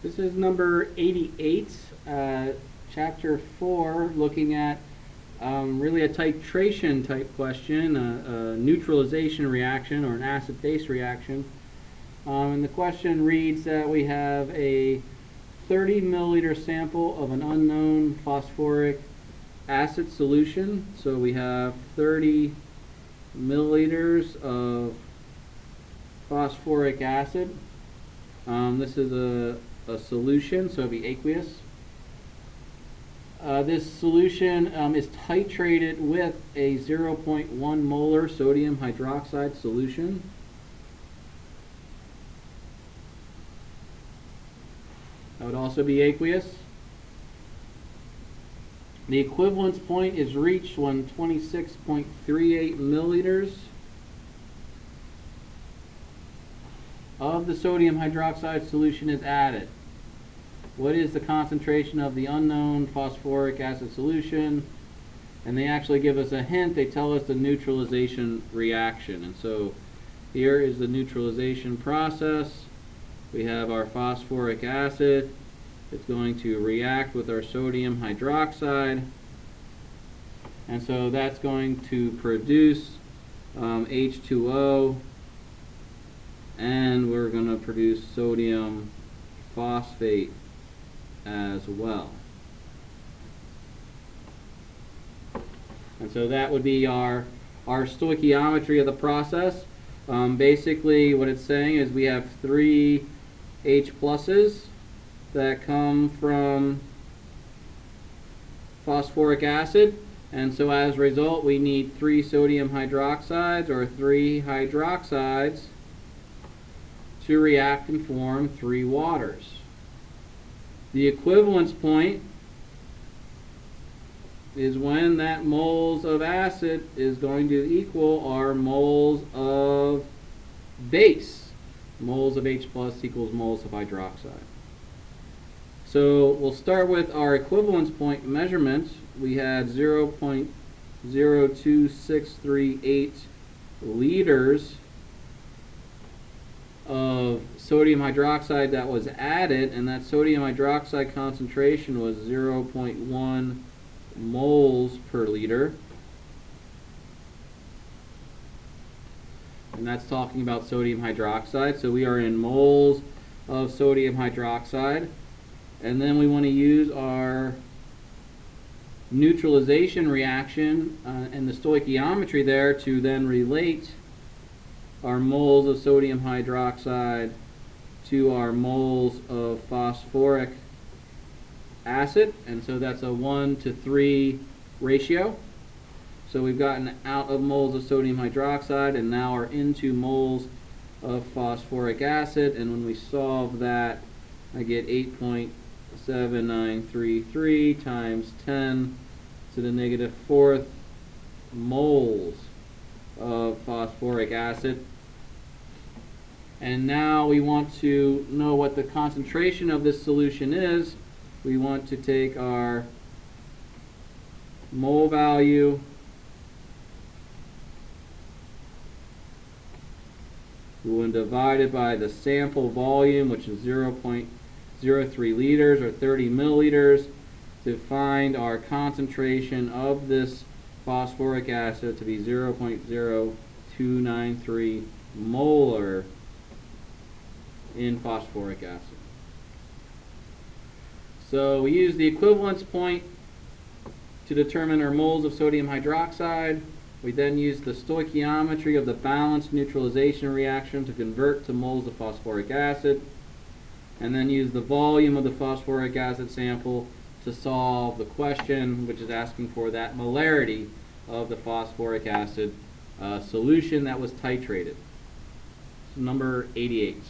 This is number 88, chapter 4, looking at really a titration type question, a neutralization reaction or an acid-base reaction. And the question reads that we have a 30 milliliter sample of an unknown phosphoric acid solution. So we have 30 milliliters of phosphoric acid. This is a solution, so it'll be aqueous. This solution is titrated with a 0.1 molar sodium hydroxide solution. That would also be aqueous. The equivalence point is reached when 26.38 milliliters of the sodium hydroxide solution is added. What is the concentration of the unknown phosphoric acid solution? And they actually give us a hint. They tell us the neutralization reaction. And so here is the neutralization process. We have our phosphoric acid. It's going to react with our sodium hydroxide. And so that's going to produce H2O. And we're going to produce sodium phosphate as well. And so that would be our stoichiometry of the process. Basically what it's saying is we have 3 H pluses that come from phosphoric acid, and so as a result we need 3 sodium hydroxides or 3 hydroxides to react and form 3 waters. The equivalence point is when that moles of acid is going to equal our moles of base. Moles of H plus equals moles of hydroxide. So we'll start with our equivalence point measurement. We had 0.02638 liters of sodium hydroxide that was added, and that sodium hydroxide concentration was 0.1 moles per liter. And that's talking about sodium hydroxide. So we are in moles of sodium hydroxide. And then we want to use our neutralization reaction and the stoichiometry there to then relate our moles of sodium hydroxide to our moles of phosphoric acid. And so that's a 1:3 ratio. So we've gotten out of moles of sodium hydroxide and now are into moles of phosphoric acid. And when we solve that, I get 8.7933 times 10 to the -4th moles of phosphoric acid. And now we want to know what the concentration of this solution is. We want to take our mole value and divide it by the sample volume, which is 0.03 liters or 30 milliliters, to find our concentration of this phosphoric acid to be 0.0293 molar in phosphoric acid. So we use the equivalence point to determine our moles of sodium hydroxide. We then use the stoichiometry of the balanced neutralization reaction to convert to moles of phosphoric acid, and then use the volume of the phosphoric acid sample to solve the question, which is asking for that molarity of the phosphoric acid solution that was titrated. So number 88.